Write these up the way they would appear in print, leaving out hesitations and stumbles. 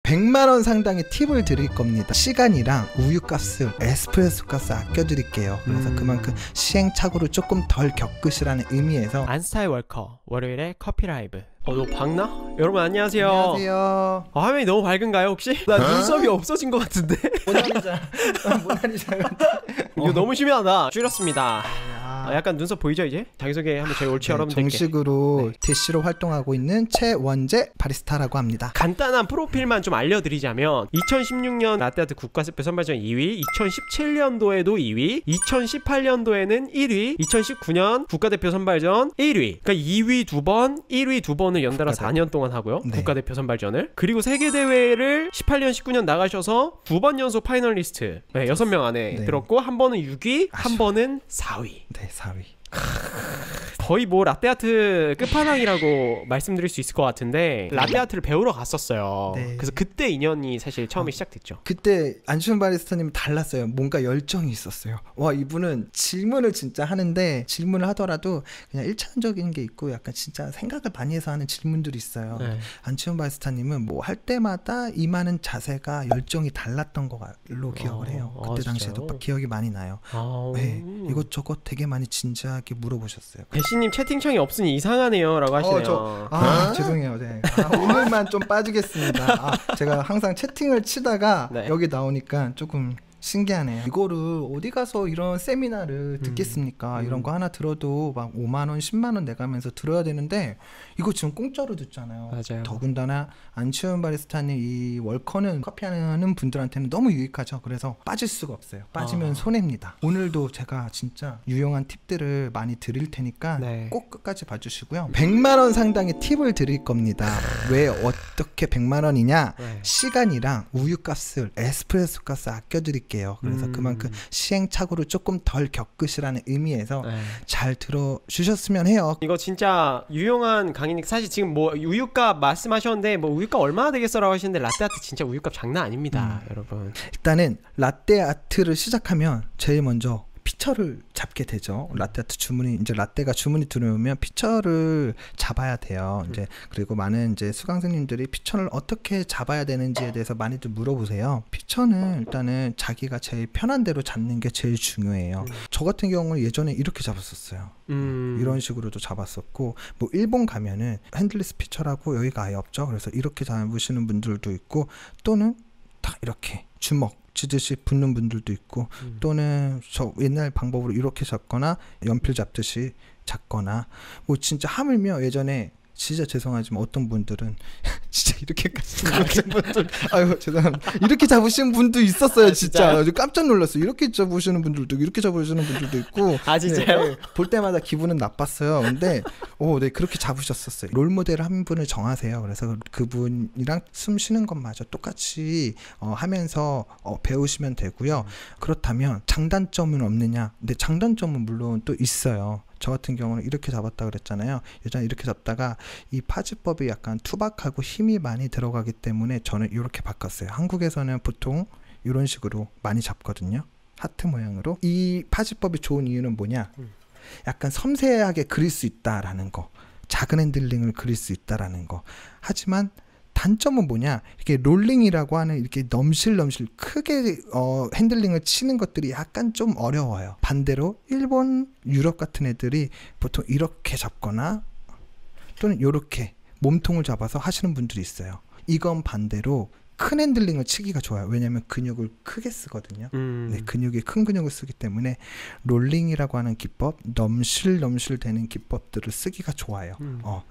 100만원 상당의 팁을 드릴 겁니다. 시간이랑 우유값을, 에스프레소 값을 아껴드릴게요. 그래서 그만큼 시행착오를 조금 덜 겪으시라는 의미에서 안스타일 월커 월요일에 커피 라이브. 너 밝나? 여러분 안녕하세요. 안녕하세요. 화면이 너무 밝은가요 혹시? 나 눈썹이 없어진 것 같은데. 모나리자 이거 너무 심하다. 줄였습니다. 약간 눈썹 보이죠 이제? 자기소개 한번 저희 옳지 여러분들께. 정식으로 DC로 활동하고 있는 최원재 바리스타라고 합니다. 간단한 프로필만 좀 알려드리자면 2016년 라떼아트 국가대표 선발전 2위, 2017년도에도 2위, 2018년도에는 1위, 2019년 국가대표 선발전 1위. 그러니까 2위 2번, 1위 2번을 연달아 4년 동안 하고요. 네. 국가대표 선발전을. 그리고 세계대회를 18년, 19년 나가셔서 2번 연속 파이널리스트 6명 안에 들었고, 한 번은 6위, 한 번은 4위. 네, 4위. 거의 뭐 라떼아트 끝판왕이라고 말씀드릴 수 있을 것 같은데, 라떼아트를 배우러 갔었어요. 네. 그래서 그때 인연이 사실 처음에 시작됐죠. 그때 안치훈 바리스타님은 달랐어요. 뭔가 열정이 있었어요. 와, 이분은 질문을 진짜 하는데, 질문을 하더라도 그냥 일차원적인 게 있고 약간 진짜 생각을 많이 해서 하는 질문들이 있어요. 네. 안치훈 바리스타님은 뭐 할 때마다 임하는 자세가 열정이 달랐던 걸로 기억을 해요. 그때 당시에도 기억이 많이 나요. 네, 이것저것 되게 많이 진지하게 물어보셨어요. 배씨님 채팅창이 없으니 이상하네요 라고 하시네요. 죄송해요. 네. 오늘만 좀 빠지겠습니다. 제가 항상 채팅을 치다가 여기 나오니까 조금 신기하네요. 이거를 어디 가서 이런 세미나를 듣겠습니까? 이런 거 하나 들어도 막 5만원 10만원 내가면서 들어야 되는데, 이거 지금 공짜로 듣잖아요. 맞아요. 더군다나 안치훈 바리스타님 이 월커는 커피하는 분들한테는 너무 유익하죠. 그래서 빠질 수가 없어요. 빠지면 손해입니다. 오늘도 제가 진짜 유용한 팁들을 많이 드릴 테니까 꼭 끝까지 봐주시고요. 100만원 상당의 팁을 드릴 겁니다. 왜 어떻게 100만원이냐? 시간이랑 우유값을, 에스프레소 값을 아껴드릴게요. 그래서 그만큼 시행착오를 조금 덜 겪으시라는 의미에서 잘 들어주셨으면 해요. 이거 진짜 유용한 강의니까. 사실 지금 뭐 우유값 말씀하셨는데, 뭐 우유값 얼마나 되겠어 라고 하시는데, 라떼아트 진짜 우유값 장난 아닙니다. 여러분, 일단은 라떼아트를 시작하면 제일 먼저 피처를 잡게 되죠. 라떼아트 주문이, 이제 라떼가 주문이 들어오면 피처를 잡아야 돼요. 이제 그리고 많은 이제 수강생님들이 피처를 어떻게 잡아야 되는지에 대해서 많이들 물어보세요. 피처는 일단은 자기가 제일 편한 대로 잡는 게 제일 중요해요. 저 같은 경우는 예전에 이렇게 잡았었어요. 이런 식으로도 잡았었고, 뭐 일본 가면은 핸들리스 피처라고 여기가 아예 없죠. 그래서 이렇게 잡으시는 분들도 있고, 또는 딱 이렇게 주먹 쥐듯이 붙는 분들도 있고, 또는 저 옛날 방법으로 이렇게 잡거나 연필 잡듯이 잡거나, 뭐 진짜 하물며 예전에 진짜 죄송하지만 어떤 분들은 진짜 이렇게까지 잡으신 분들, 아유 죄송합니다, 이렇게 잡으시는 분도 있었어요. 진짜 깜짝 놀랐어요. 이렇게 잡으시는 분들도, 이렇게 잡으시는 분들도 있고. 진짜요? 볼 때마다 기분은 나빴어요. 근데 네, 그렇게 잡으셨었어요. 롤모델 한 분을 정하세요. 그래서 그분이랑 숨 쉬는 것마저 똑같이 하면서 배우시면 되고요. 그렇다면 장단점은 없느냐? 근데 장단점은 물론 또 있어요. 저 같은 경우는 이렇게 잡았다 그랬잖아요. 예전에 이렇게 잡다가 이 파지법이 약간 투박하고 힘이 많이 들어가기 때문에 저는 이렇게 바꿨어요. 한국에서는 보통 이런 식으로 많이 잡거든요. 하트 모양으로. 이 파지법이 좋은 이유는 뭐냐? 약간 섬세하게 그릴 수 있다라는 거, 작은 핸들링을 그릴 수 있다라는 거. 하지만 단점은 뭐냐? 이렇게 롤링이라고 하는 이렇게 넘실넘실 크게 핸들링을 치는 것들이 약간 좀 어려워요. 반대로 일본, 유럽 같은 애들이 보통 이렇게 잡거나 또는 이렇게 몸통을 잡아서 하시는 분들이 있어요. 이건 반대로 큰 핸들링을 치기가 좋아요. 왜냐하면 근육을 크게 쓰거든요. 네, 근육이 큰 근육을 쓰기 때문에 롤링이라고 하는 기법, 넘실넘실 되는 기법들을 쓰기가 좋아요.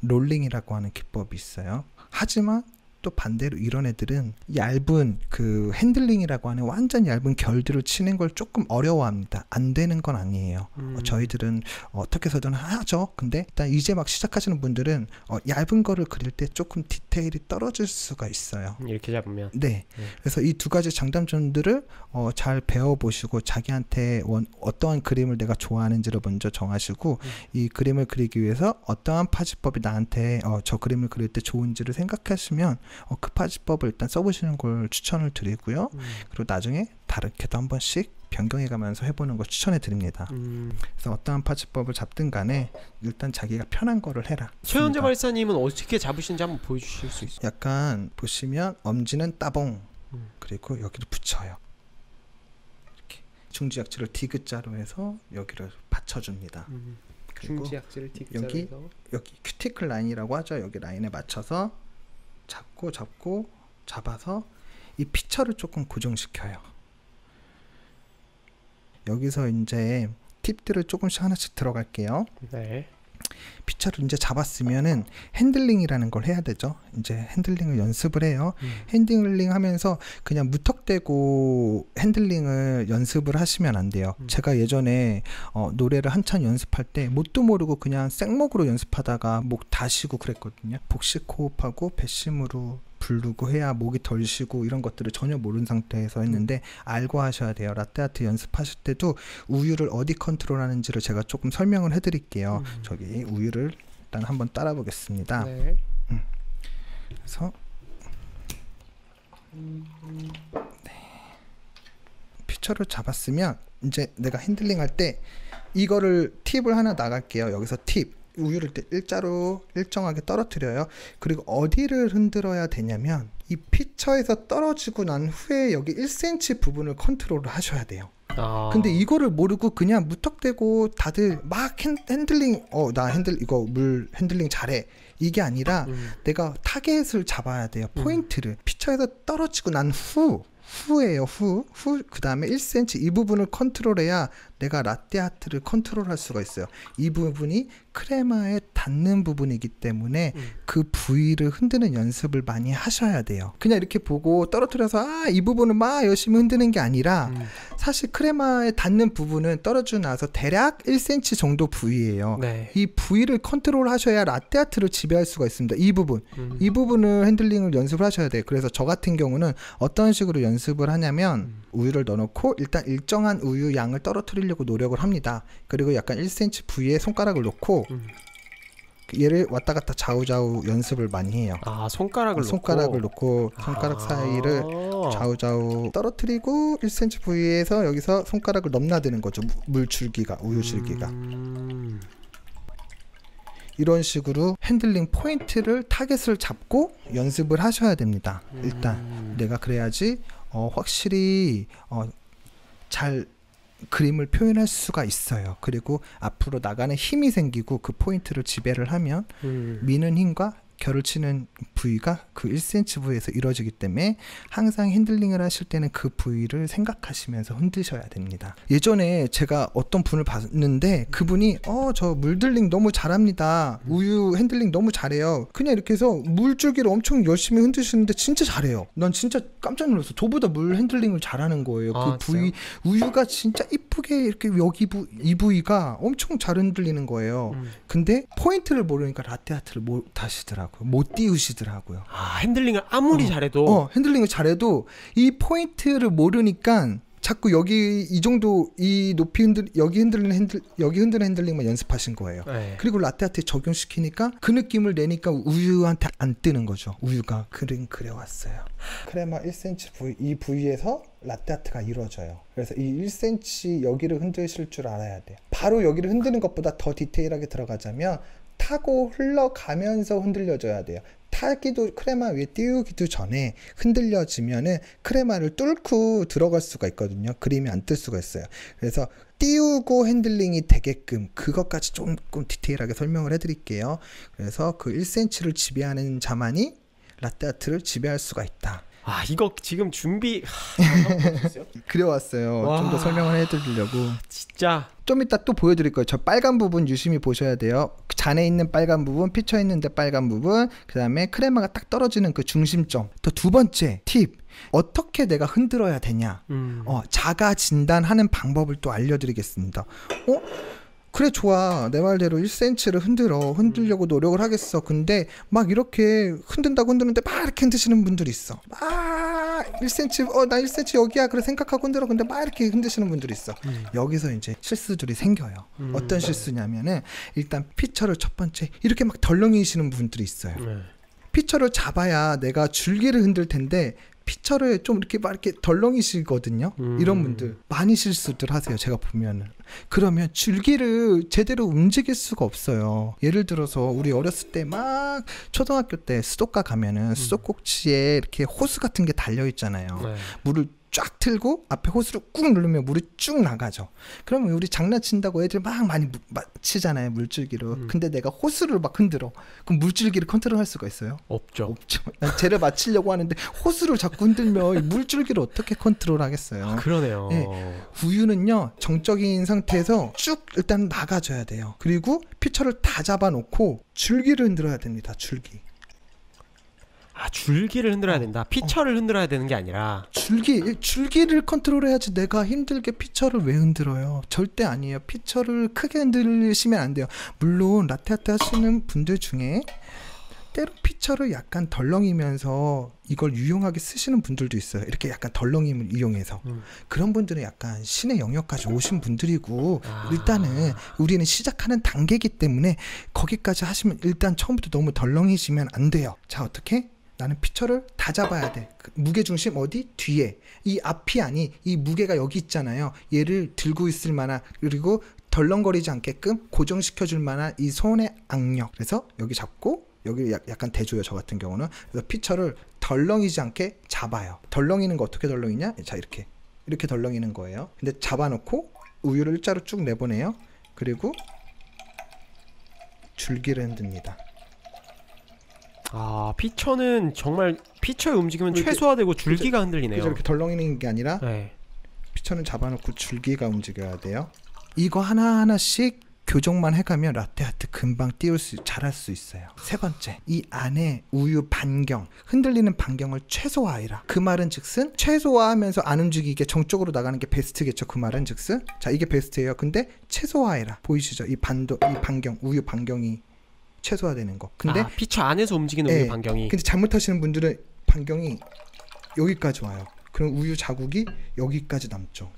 롤링이라고 하는 기법이 있어요. 하지만 또 반대로 이런 애들은 얇은 그 핸들링이라고 하는 완전 얇은 결들을 치는 걸 조금 어려워합니다. 안 되는 건 아니에요. 저희들은 어떻게 해서든 하죠. 근데 일단 이제 막 시작하시는 분들은 얇은 거를 그릴 때 조금 디테일이 떨어질 수가 있어요. 이렇게 잡으면. 네. 그래서 이 두 가지 장단점들을 잘 배워보시고, 자기한테 어떠한 그림을 내가 좋아하는지를 먼저 정하시고, 이 그림을 그리기 위해서 어떠한 파지법이 나한테 저 그림을 그릴 때 좋은지를 생각하시면 그 파지법을 일단 써보시는 걸 추천을 드리고요. 그리고 나중에 다르게도 한 번씩 변경해가면서 해보는 걸 추천해 드립니다. 그래서 어떠한 파츠법을 잡든 간에 일단 자기가 편한 거를 해라. 최현재 발사님은 어떻게 잡으시는지 한번 보여주실 수 있어요? 약간 보시면 엄지는 따봉 그리고 여기를 붙여요. 이렇게 중지약지를 디귿자로 해서 여기를 받쳐줍니다. 그리고 중지약지를 디귿자로 해서 여기 큐티클 라인이라고 하죠. 여기 라인에 맞춰서 잡아서 이 피처를 조금 고정시켜요. 여기서 이제 팁들을 조금씩 하나씩 들어갈게요. 네. 피처를 이제 잡았으면은 핸들링이라는 걸 해야 되죠. 이제 핸들링을 연습을 해요. 핸들링 하면서 그냥 무턱대고 핸들링을 연습을 하시면 안 돼요. 제가 예전에 노래를 한참 연습할 때 뭣도 모르고 그냥 생목으로 연습하다가 목 다 쉬고 그랬거든요. 복식 호흡하고 배심으로 부르고 해야 목이 덜 쉬고 이런 것들을 전혀 모르는 상태에서 했는데 알고 하셔야 돼요. 라떼아트 연습하실 때도 우유를 어디 컨트롤하는지를 제가 조금 설명을 해드릴게요. 저기 우유를 일단 한번 따라 보겠습니다. 네. 그래서 피처를 잡았으면 이제 내가 핸들링 할 때 이거를 팁을 하나 나갈게요. 여기서 팁 우유를 일자로 일정하게 떨어뜨려요. 그리고 어디를 흔들어야 되냐면 이 피처에서 떨어지고 난 후에 여기 1cm 부분을 컨트롤을 하셔야 돼요. 근데 이거를 모르고 그냥 무턱대고 다들 막 핸들링 나 이거 물 핸들링 잘해 이게 아니라 내가 타겟을 잡아야 돼요. 포인트를 피처에서 떨어지고 난 후예요. 그 다음에 1cm 이 부분을 컨트롤해야 내가 라떼아트를 컨트롤할 수가 있어요. 이 부분이 크레마에 닿는 부분이기 때문에 그 부위를 흔드는 연습을 많이 하셔야 돼요. 그냥 이렇게 보고 떨어뜨려서 이 부분을 막 열심히 흔드는 게 아니라 사실 크레마에 닿는 부분은 떨어지고 나서 대략 1cm 정도 부위예요. 네. 이 부위를 컨트롤 하셔야 라떼아트를 지배할 수가 있습니다. 이 부분을 핸들링을 연습을 하셔야 돼요. 그래서 저 같은 경우는 어떤 식으로 연습을 하냐면 우유를 넣어놓고 일단 일정한 우유 양을 떨어뜨리려고 노력을 합니다. 그리고 약간 1cm 부위에 손가락을 놓고 얘를 왔다 갔다 좌우좌우 연습을 많이 해요. 손가락을 놓고 손가락 사이를 좌우좌우 떨어뜨리고 1cm 부위에서 여기서 손가락을 넘나드는 거죠. 물줄기가 우유 줄기가 이런 식으로 핸들링 포인트를 타겟을 잡고 연습을 하셔야 됩니다. 일단 내가 그래야지 확실히 잘 그림을 표현할 수가 있어요. 그리고 앞으로 나가는 힘이 생기고 그 포인트를 지배를 하면 미는 힘과 결을 치는 부위가 그 1cm 부위에서 이루어지기 때문에 항상 핸들링을 하실 때는 그 부위를 생각하시면서 흔드셔야 됩니다. 예전에 제가 어떤 분을 봤는데 그분이 저 물들링 너무 잘합니다. 우유 핸들링 너무 잘해요. 그냥 이렇게 해서 물줄기를 엄청 열심히 흔드시는데 진짜 잘해요. 난 진짜 깜짝 놀랐어. 저보다 물 핸들링을 잘하는 거예요. 그 부위 우유가 진짜 이쁘게 이렇게 여기 이 부위가 엄청 잘 흔들리는 거예요. 근데 포인트를 모르니까 라떼아트를 못 하시더라고요. 못 띄우시더라고요. 핸들링을 아무리 잘해도 핸들링을 잘해도 이 포인트를 모르니까 자꾸 여기 이 정도 이 높이 여기 흔드는 핸들링만 연습하신 거예요. 네. 그리고 라떼아트에 적용시키니까 그 느낌을 내니까 우유한테 안 뜨는 거죠. 우유가 그려왔어요. 크레마 1cm 부위 이 부위에서 라떼아트가 이루어져요. 그래서 이 1cm 여기를 흔드실 줄 알아야 돼요. 바로 여기를 흔드는 것보다 더 디테일하게 들어가자면 타고 흘러가면서 흔들려줘야 돼요. 타기도 크레마 위에 띄우기도 전에 흔들려지면은 크레마를 뚫고 들어갈 수가 있거든요. 그림이 안 뜰 수가 있어요. 그래서 띄우고 핸들링이 되게끔 그것까지 조금 디테일하게 설명을 해드릴게요. 그래서 그 1cm를 지배하는 자만이 라떼아트를 지배할 수가 있다. 이거 지금 준비 그려왔어요. 좀 더 설명을 해드리려고. 진짜 좀 이따 또 보여드릴 거예요. 저 빨간 부분 유심히 보셔야 돼요. 잔에 있는 빨간 부분, 피처에 있는데 빨간 부분, 그 다음에 크레마가 딱 떨어지는 그 중심점. 또 두 번째 팁, 어떻게 내가 흔들어야 되냐. 자가 진단하는 방법을 또 알려드리겠습니다. 그래 좋아 내 말대로 1cm를 흔들려고 노력을 하겠어. 근데 막 이렇게 흔든다고 흔드는데 막 이렇게 흔드시는 분들이 있어. 막 1cm 나 1cm 여기야 그래 생각하고 흔들어. 근데 막 이렇게 흔드시는 분들이 있어. 여기서 이제 실수들이 생겨요. 어떤 실수냐면은 일단 피처를 첫 번째 이렇게 막 덜렁이시는 분들이 있어요. 피처를 잡아야 내가 줄기를 흔들 텐데 피처를 좀 이렇게 막 이렇게 덜렁이시거든요. 이런 분들 많이 실수들 하세요. 제가 보면은. 그러면 줄기를 제대로 움직일 수가 없어요. 예를 들어서 우리 어렸을 때 막 초등학교 때 수도가 가면은 수도꼭지에 이렇게 호스 같은 게 달려 있잖아요. 네. 물을 쫙 틀고 앞에 호스를 꾹 누르면 물이 쭉 나가죠. 그러면 우리 장난친다고 애들 막 많이 치잖아요, 물줄기로. 근데 내가 호스를 막 흔들어. 그럼 물줄기를 컨트롤할 수가 있어요? 없죠. 난 쟤를 맞추려고 하는데 호스를 자꾸 흔들면 이 물줄기를 어떻게 컨트롤 하겠어요? 그러네요. 네. 우유는요, 정적인 상태에서 쭉 일단 나가줘야 돼요. 그리고 피처를 다 잡아놓고 줄기를 흔들어야 됩니다. 줄기. 아, 줄기를 흔들어야 된다. 피처를 흔들어야 되는 게 아니라 줄기를 컨트롤해야지. 내가 힘들게 피처를 왜 흔들어요? 절대 아니에요. 피처를 크게 흔들시면 안 돼요. 물론 라테아트 하시는 분들 중에 때로 피처를 약간 덜렁이면서 이걸 유용하게 쓰시는 분들도 있어요. 이렇게 약간 덜렁임을 이용해서. 그런 분들은 약간 신의 영역까지 오신 분들이고, 일단은 우리는 시작하는 단계이기 때문에 거기까지 하시면 일단 처음부터 너무 덜렁이시면 안 돼요. 자, 어떻게? 나는 피처를 다 잡아야 돼. 무게중심 어디? 뒤에. 이 앞이 아니, 이 무게가 여기 있잖아요. 얘를 들고 있을 만한, 그리고 덜렁거리지 않게끔 고정시켜줄 만한 이 손의 악력. 그래서 여기 잡고 여기 약간 대줘요. 저 같은 경우는. 그래서 피처를 덜렁이지 않게 잡아요. 덜렁이는 거 어떻게 덜렁이냐? 자, 이렇게 덜렁이는 거예요. 근데 잡아놓고 우유를 일자로 쭉 내보내요. 그리고 줄기를 흔듭니다. 아, 피처는 정말 피처의 움직임은 이렇게, 최소화되고 줄기가 흔들리네요. 이렇게 덜렁이는 게 아니라 네. 피처는 잡아놓고 줄기가 움직여야 돼요. 이거 하나하나씩 교정만 해가면 라테아트 금방 잘할 수 있어요. 세 번째, 이 안에 우유 반경, 흔들리는 반경을 최소화해라. 그 말은 즉슨 최소화하면서 안 움직이게 정적으로 나가는 게 베스트겠죠. 그 말은 즉슨 자, 이게 베스트예요. 근데 최소화해라. 보이시죠? 이 반경, 우유 반경이 최소화되는 거. 근데 피처 안에서 움직이는 우유 반경이. 근데 잘못하시는 분들은 반경이 여기까지 와요. 그럼 우유 자국이 여기까지 남죠.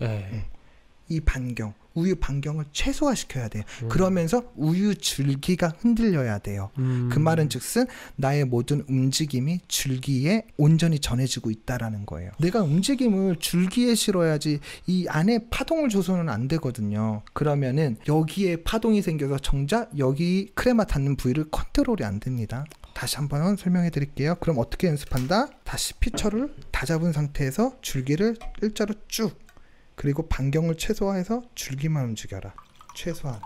이 반경, 우유 반경을 최소화시켜야 돼요. 그러면서 우유 줄기가 흔들려야 돼요. 그 말은 즉슨 나의 모든 움직임이 줄기에 온전히 전해지고 있다라는 거예요. 내가 움직임을 줄기에 실어야지 이 안에 파동을 줘서는 안 되거든요. 그러면은 여기에 파동이 생겨서 정작 여기 크레마 닿는 부위를 컨트롤이 안 됩니다. 다시 한번 설명해 드릴게요. 그럼 어떻게 연습한다? 다시 피처를 다 잡은 상태에서 줄기를 일자로 쭉, 그리고 반경을 최소화해서 줄기만 움직여라. 최소한.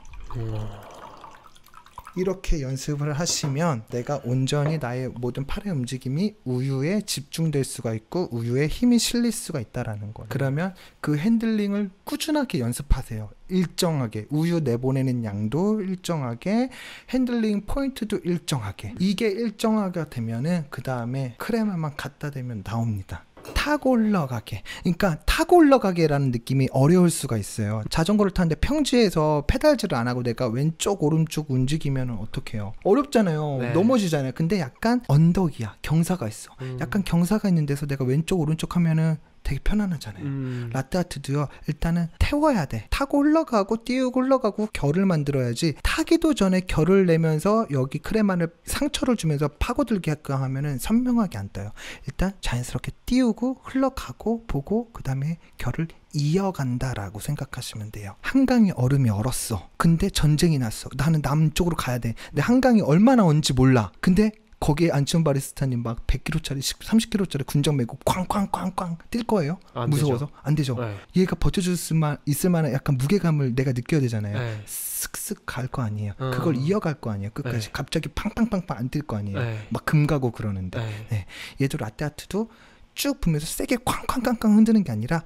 이렇게 연습을 하시면 내가 온전히 나의 모든 팔의 움직임이 우유에 집중될 수가 있고 우유에 힘이 실릴 수가 있다라는 거예요. 그러면 그 핸들링을 꾸준하게 연습하세요. 일정하게. 우유 내보내는 양도 일정하게, 핸들링 포인트도 일정하게. 이게 일정하게 되면은 그 다음에 크레마만 갖다 대면 나옵니다. 타고 올라가게. 그러니까 타고 올라가게라는 느낌이 어려울 수가 있어요. 자전거를 타는데 평지에서 페달질을 안 하고 내가 왼쪽 오른쪽 움직이면 어떡해요? 어렵잖아요. 네. 넘어지잖아요. 근데 약간 언덕이야. 경사가 있어. 약간 경사가 있는 데서 내가 왼쪽 오른쪽 하면은 되게 편안하잖아요. 라테아트도요. 일단은 태워야 돼. 타고 올라가고 띄우고 올라가고 결을 만들어야지. 타기도 전에 결을 내면서 여기 크레마를 상처를 주면서 파고들게 하면은 선명하게 안 떠요. 일단 자연스럽게 띄우고 흘러가고 보고 그 다음에 결을 이어간다라고 생각하시면 돼요. 한강에 얼음이 얼었어. 근데 전쟁이 났어. 나는 남쪽으로 가야 돼. 근데 한강이 얼마나 언지 몰라. 근데 거기에 안치홍 바리스타님 막 100kg짜리 30kg짜리 군정 메고 쾅쾅쾅쾅 뛸 거예요? 무서워서? 되죠. 안 되죠. 네. 얘가 버텨줄 수만 있을 만한 약간 무게감을 내가 느껴야 되잖아요. 네. 쓱쓱 갈 거 아니에요. 그걸 이어갈 거 아니에요. 끝까지. 네. 갑자기 팡팡팡팡 안 뛸 거 아니에요. 네. 막 금 가고 그러는데. 네. 네. 얘도 라테아트도 쭉 부면서 세게 쾅쾅쾅쾅 흔드는 게 아니라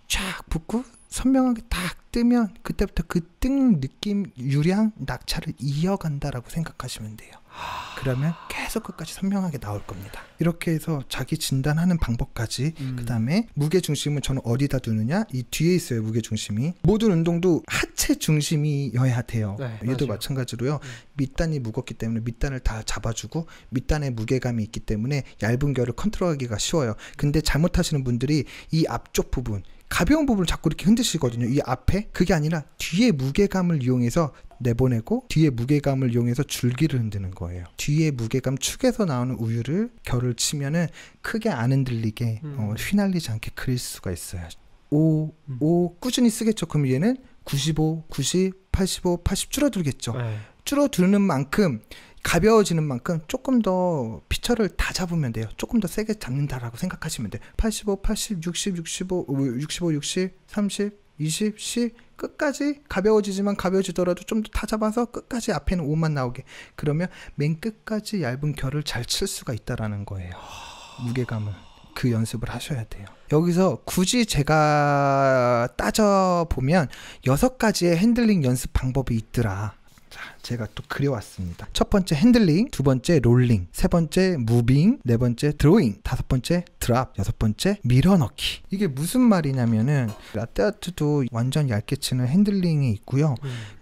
쫙 붓고 선명하게 딱 뜨면 그때부터 그 뜬 느낌, 유량, 낙차를 이어간다라고 생각하시면 돼요. 그러면 계속 끝까지 선명하게 나올 겁니다. 이렇게 해서 자기 진단하는 방법까지, 그 다음에 무게중심은 저는 어디다 두느냐? 이 뒤에 있어요. 무게중심이. 모든 운동도 하체 중심이어야 돼요. 네, 얘도 맞아요. 마찬가지로요. 밑단이 무겁기 때문에 밑단을 다 잡아주고 밑단에 무게감이 있기 때문에 얇은 결을 컨트롤하기가 쉬워요. 근데 잘못하시는 분들이 이 앞쪽 부분, 가벼운 부분을 자꾸 이렇게 흔드시거든요. 이 앞에. 그게 아니라 뒤에 무게감을 이용해서 내보내고 뒤에 무게감을 이용해서 줄기를 흔드는 거예요. 뒤에 무게감 축에서 나오는 우유를 결을 치면은 크게 안 흔들리게 휘날리지 않게 그릴 수가 있어요. 5 꾸준히 쓰겠죠. 그럼 얘는 95, 90, 85, 80 줄어들겠죠. 줄어드는 만큼 가벼워지는 만큼 조금 더 피처를 다 잡으면 돼요. 조금 더 세게 잡는다라고 생각하시면 돼요. 85, 80, 60, 65, 65, 60, 30, 20, 10 끝까지 가벼워지지만 가벼워지더라도 좀 더 다 잡아서 끝까지 앞에는 5만 나오게. 그러면 맨 끝까지 얇은 결을 잘 칠 수가 있다라는 거예요. 무게감을. 그 연습을 하셔야 돼요. 여기서 굳이 제가 따져보면 6가지의 핸들링 연습 방법이 있더라. 자, 제가 또 그려왔습니다. 첫 번째 핸들링, 두 번째 롤링, 세 번째 무빙, 네 번째 드로잉, 다섯 번째 드랍, 여섯 번째 밀어넣기. 이게 무슨 말이냐면은 라떼아트도 완전 얇게 치는 핸들링이 있고요.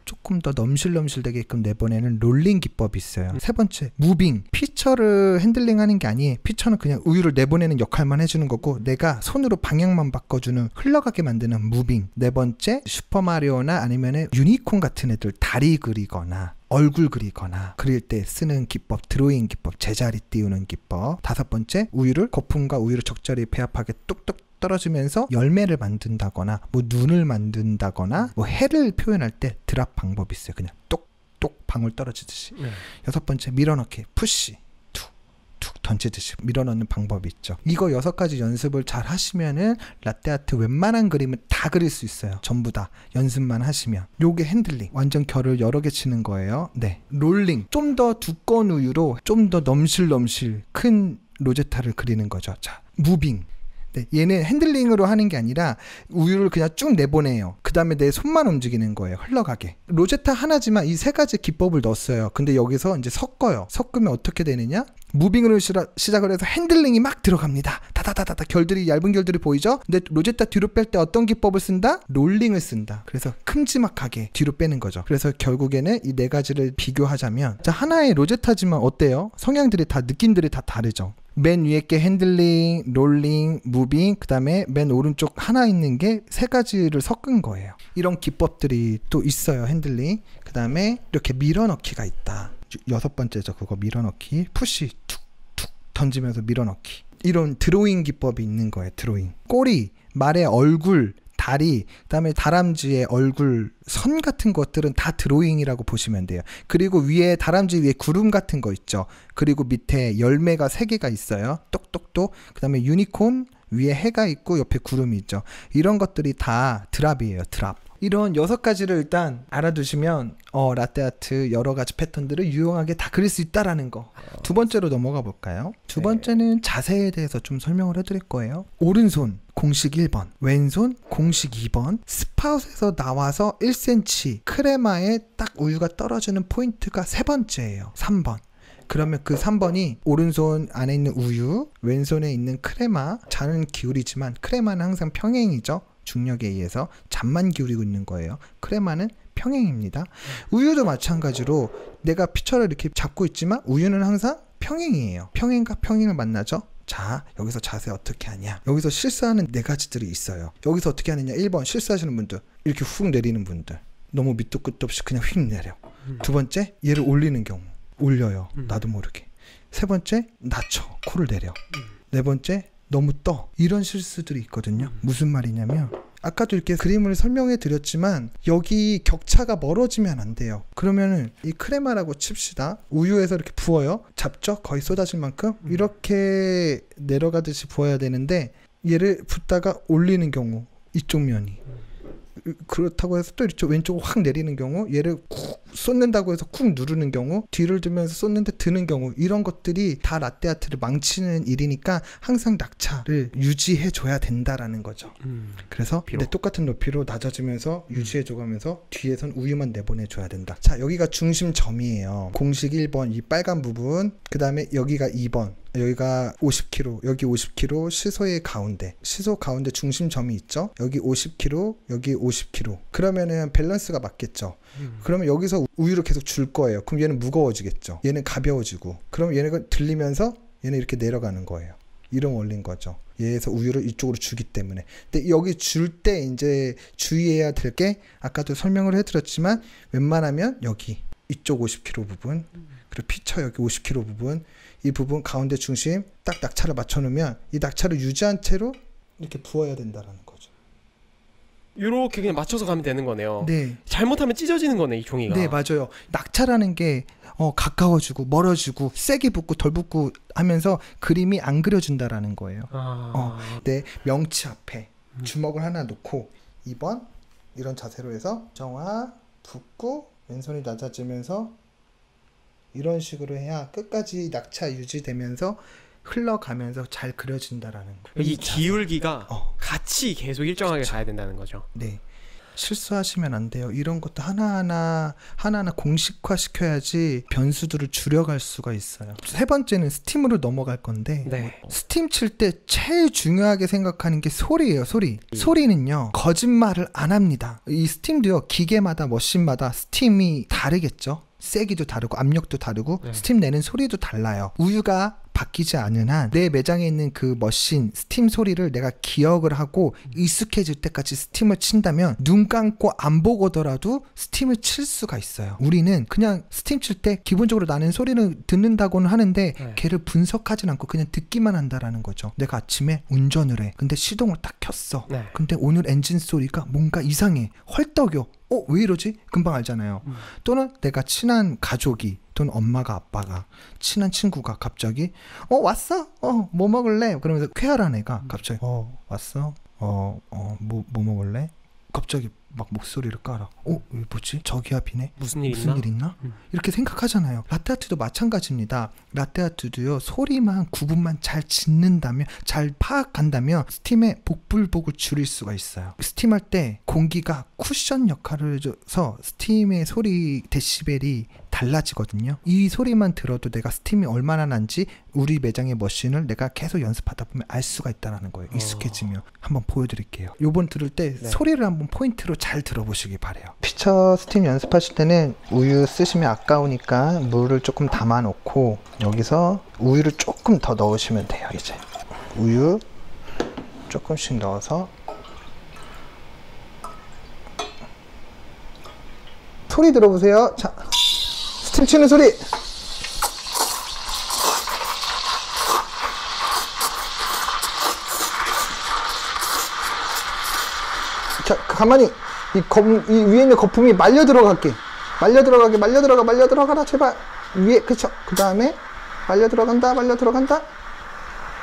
조금 더 넘실넘실되게끔 내보내는 롤링 기법이 있어요. 세 번째 무빙, 피처를 핸들링하는 게 아니에요. 피처는 그냥 우유를 내보내는 역할만 해주는 거고 내가 손으로 방향만 바꿔주는, 흘러가게 만드는 무빙. 네 번째 슈퍼마리오나 아니면 유니콘 같은 애들 다리 그리거나 얼굴 그리거나 그릴 때 쓰는 기법, 드로잉 기법, 제자리 띄우는 기법. 다섯 번째 우유를, 거품과 우유를 적절히 배합하게 뚝뚝 떨어지면서 열매를 만든다거나 뭐 눈을 만든다거나 뭐 해를 표현할 때 드랍 방법이 있어요. 그냥 똑똑 방울 떨어지듯이. 여섯 번째 밀어넣기, 푸시 툭툭 던지듯이 밀어넣는 방법이 있죠. 이거 6가지 연습을 잘 하시면은 라떼아트 웬만한 그림은 다 그릴 수 있어요. 전부 다 연습만 하시면. 요게 핸들링, 완전 결을 여러 개 치는 거예요. 네. 롤링, 좀 더 두꺼운 우유로 좀 더 넘실넘실 큰 로제타를 그리는 거죠. 자, 무빙, 네, 얘는 핸들링으로 하는 게 아니라 우유를 그냥 쭉 내보내요. 그 다음에 내 손만 움직이는 거예요. 흘러가게. 로제타 하나지만 이 3가지 기법을 넣었어요. 근데 여기서 이제 섞어요. 섞으면 어떻게 되느냐? 무빙으로 시작을 해서 핸들링이 막 들어갑니다. 다다다다다 결들이, 얇은 결들이 보이죠? 근데 로제타 뒤로 뺄 때 어떤 기법을 쓴다? 롤링을 쓴다. 그래서 큼지막하게 뒤로 빼는 거죠. 그래서 결국에는 이 4가지를 비교하자면, 자, 하나의 로제타지만 어때요? 성향들이 다, 느낌들이 다 다르죠. 맨 위에 게 핸들링, 롤링, 무빙, 그 다음에 맨 오른쪽 하나 있는 게 3가지를 섞은 거예요. 이런 기법들이 또 있어요. 핸들링. 그 다음에 이렇게 밀어넣기가 있다. 6번째죠. 그거 밀어넣기. 푸시 툭툭 던지면서 밀어넣기. 이런 드로잉 기법이 있는 거예요. 드로잉. 꼬리, 말의 얼굴, 다리, 그 다음에 다람쥐의 얼굴, 선 같은 것들은 다 드로잉이라고 보시면 돼요. 그리고 위에, 다람쥐 위에 구름 같은 거 있죠. 그리고 밑에 열매가 3개가 있어요. 똑똑똑. 그 다음에 유니콘, 위에 해가 있고 옆에 구름이 있죠. 이런 것들이 다 드랍이에요. 드랍. 이런 6가지를 일단 알아두시면 라떼아트 여러 가지 패턴들을 유용하게 다 그릴 수 있다라는 거. 두 번째로 넘어가 볼까요? 두 번째는 자세에 대해서 좀 설명을 해드릴 거예요. 오른손 공식 1번, 왼손 공식 2번, 스파웃에서 나와서 1cm 크레마에 딱 우유가 떨어지는 포인트가 3번째예요. 3번. 그러면 그 3번이 오른손 안에 있는 우유, 왼손에 있는 크레마, 잔은 기울이지만 크레마는 항상 평행이죠. 중력에 의해서 잔만 기울이고 있는 거예요. 크레마는 평행입니다. 우유도 마찬가지로 내가 피처를 이렇게 잡고 있지만 우유는 항상 평행이에요. 평행과 평행을 만나죠. 자, 여기서 자세 어떻게 하냐. 여기서 실수하는 4가지들이 있어요. 여기서 어떻게 하느냐. 1번 실수하시는 분들, 이렇게 훅 내리는 분들, 너무 밑도 끝도 없이 그냥 휙 내려. 두 번째, 얘를 올리는 경우, 올려요. 나도 모르게. 세 번째, 낮춰, 코를 내려. 네 번째, 너무 떠. 이런 실수들이 있거든요. 무슨 말이냐면, 아까도 이렇게 그림을 설명해 드렸지만 여기 격차가 멀어지면 안 돼요. 그러면은 이 크레마라고 칩시다. 우유에서 이렇게 부어요. 잡죠? 거의 쏟아질 만큼. 이렇게 내려가듯이 부어야 되는데 얘를 붓다가 올리는 경우, 이쪽 면이 그렇다고 해서 또 이쪽 왼쪽으로 확 내리는 경우, 얘를 쿡 쏟는다고 해서 쿡 누르는 경우, 뒤를 들면서 쏟는데 드는 경우, 이런 것들이 다 라떼아트를 망치는 일이니까 항상 낙차를 유지해 줘야 된다라는 거죠. 그래서 근데 똑같은 높이로 낮아지면서 유지해 줘가면서 뒤에선 우유만 내보내 줘야 된다. 자, 여기가 중심점이에요. 공식 1번 이 빨간 부분, 그 다음에 여기가 2번, 여기가 50kg, 여기 50kg, 시소의 가운데, 시소 가운데 중심점이 있죠. 여기 50kg, 여기 50kg. 그러면은 밸런스가 맞겠죠. 그러면 여기서 우유를 계속 줄 거예요. 그럼 얘는 무거워지겠죠. 얘는 가벼워지고. 그럼 얘네가 들리면서 얘는 이렇게 내려가는 거예요. 이런 원리인 거죠. 얘에서 우유를 이쪽으로 주기 때문에. 근데 여기 줄 때 이제 주의해야 될 게 아까도 설명을 해드렸지만 웬만하면 여기 이쪽 50kg 부분 그리고 피처 여기 50kg 부분 이 부분 가운데 중심 딱 낙차를 맞춰놓으면 이 낙차를 유지한 채로 이렇게 부어야 된다라는 거죠. 이렇게 그냥 맞춰서 가면 되는 거네요. 네. 잘못하면 찢어지는 거네 이 종이가. 네, 맞아요. 낙차라는 게 가까워지고 멀어지고 세게 붓고 덜 붓고 하면서 그림이 안 그려진다라는 거예요. 네, 명치 앞에 주먹을 하나 놓고 2번 이런 자세로 해서 정화 붓고 왼손이 낮아지면서 이런 식으로 해야 끝까지 낙차 유지되면서 흘러가면서 잘 그려진다라는 거예요. 이 기울기가 같이 계속 일정하게 그쵸. 가야 된다는 거죠. 네. 실수하시면 안 돼요. 이런 것도 하나하나 공식화 시켜야지 변수들을 줄여갈 수가 있어요. 세 번째는 스팀으로 넘어갈 건데 네. 스팀 칠 때 제일 중요하게 생각하는 게 소리예요. 소리는요 거짓말을 안 합니다. 이 스팀도요 기계마다 머신마다 스팀이 다르겠죠. 세기도 다르고 압력도 다르고 네. 스팀 내는 소리도 달라요. 우유가 바뀌지 않은 한 내 매장에 있는 그 머신 스팀 소리를 내가 기억을 하고 익숙해질 때까지 스팀을 친다면 눈 감고 안 보고더라도 스팀을 칠 수가 있어요. 우리는 그냥 스팀 칠 때 기본적으로 나는 소리를 듣는다고는 하는데 네. 걔를 분석하진 않고 그냥 듣기만 한다라는 거죠. 내가 아침에 운전을 해. 근데 시동을 딱 켰어. 네. 근데 오늘 엔진 소리가 뭔가 이상해. 헐떡여. 왜 이러지? 금방 알잖아요. 또는 내가 친한 가족이 또는 엄마가 아빠가 친한 친구가 갑자기 왔어? 뭐 먹을래? 그러면서 쾌활한 애가 갑자기 왔어? 뭐 먹을래? 갑자기 막 목소리를 깔아. 뭐지? 저기야 비네? 무슨 일 있나? 이렇게 생각하잖아요. 라떼아트도 마찬가지입니다. 라떼아트도요 소리만 구분만 잘 짓는다면 잘 파악한다면 스팀의 복불복을 줄일 수가 있어요. 스팀할 때 공기가 쿠션 역할을 해줘서 스팀의 소리 데시벨이 달라지거든요. 이 소리만 들어도 내가 스팀이 얼마나 난지 우리 매장의 머신을 내가 계속 연습하다 보면 알 수가 있다는 거예요. 익숙해지면. 한번 보여드릴게요. 요번 들을 때 네. 소리를 한번 포인트로 잘 들어보시기 바래요. 피처 스팀 연습하실 때는 우유 쓰시면 아까우니까 물을 조금 담아 놓고 여기서 우유를 조금 더 넣으시면 돼요. 이제 우유 조금씩 넣어서 소리 들어보세요. 자, 스팀 치는 소리. 자, 가만히 이 위에 있는 거품이 말려 들어가게. 말려 들어가라 제발. 위에 그쵸. 그 다음에 말려 들어간다.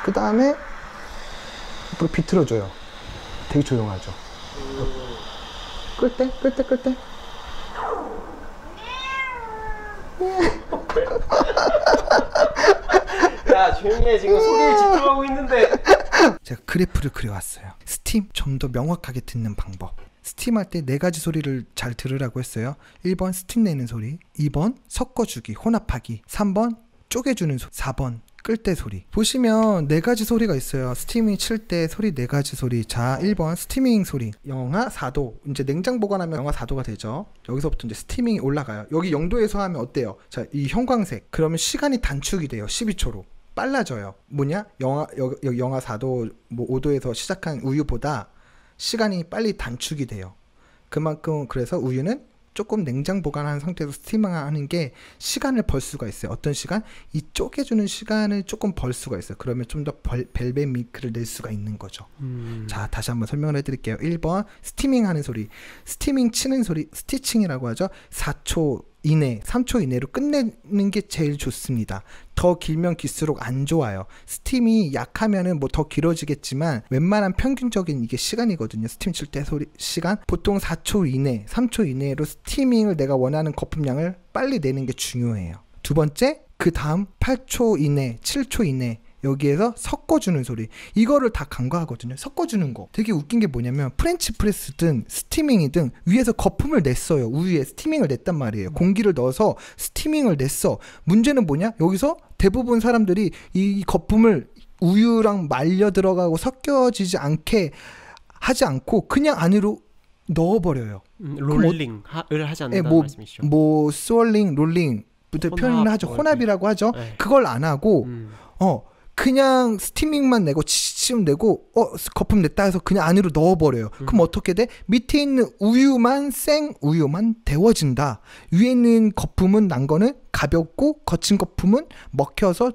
그 다음에 불 비틀어줘요. 되게 조용하죠. 끌 때. 야 조용히 해. 지금 소리에 집중하고 있는데. 제가 그래프를 그려왔어요. 스팀 좀 더 명확하게 듣는 방법. 스팀할 때 4가지 소리를 잘 들으라고 했어요. 1번 스팀 내는 소리, 2번 섞어주기, 혼합하기, 3번 쪼개주는 소리, 4번 끌 때 소리. 보시면 4가지 소리가 있어요. 스티밍 칠 때 소리 4가지 소리. 자, 1번 스티밍 소리. 영하 4도. 이제 냉장 보관하면 영하 4도가 되죠. 여기서부터 이제 스티밍이 올라가요. 여기 0도에서 하면 어때요? 자, 이 형광색. 그러면 시간이 단축이 돼요. 12초로. 빨라져요. 뭐냐? 영하 4도, 뭐 5도에서 시작한 우유보다 시간이 빨리 단축이 돼요. 그만큼 그래서 우유는 조금 냉장 보관한 상태에서 스팀하는 게 시간을 벌 수가 있어요. 어떤 시간? 이 쪼개주는 시간을 조금 벌 수가 있어요. 그러면 좀 더 벨벳 밀크를 낼 수가 있는 거죠. 자, 다시 한번 설명을 해드릴게요. 1번 스티밍 하는 소리. 스티밍 치는 소리, 스티칭이라고 하죠. 4초 이내, 3초 이내로 끝내는 게 제일 좋습니다. 더 길면 길수록 안 좋아요. 스팀이 약하면은 뭐 더 길어지겠지만 웬만한 평균적인 이게 시간이거든요. 스팀 칠 때 소리 시간 보통 4초 이내, 3초 이내로 스티밍을 내가 원하는 거품량을 빨리 내는 게 중요해요. 두 번째, 그 다음 8초 이내, 7초 이내 여기에서 섞어주는 소리. 이거를 다 간과하거든요. 섞어주는 거. 되게 웃긴 게 뭐냐면 프렌치 프레스든 스티밍이든 위에서 거품을 냈어요. 우유에 스티밍을 냈단 말이에요. 공기를 넣어서 스티밍을 냈어. 문제는 뭐냐? 여기서 대부분 사람들이 이 거품을 우유랑 말려 들어가고 섞여지지 않게 하지 않고 그냥 안으로 넣어버려요. 롤링을 하지 않는다는 말씀이시죠? 뭐 스월링, 롤링 부터 표현을 하죠. 혼합이라고 하죠. 네. 그걸 안 하고 그냥 스티밍만 내고 치치음 내고 거품 냈다 해서 그냥 안으로 넣어버려요. 그럼 어떻게 돼? 밑에 있는 우유만 생 우유만 데워진다. 위에 있는 거품은 난 거는 가볍고 거친 거품은 먹혀서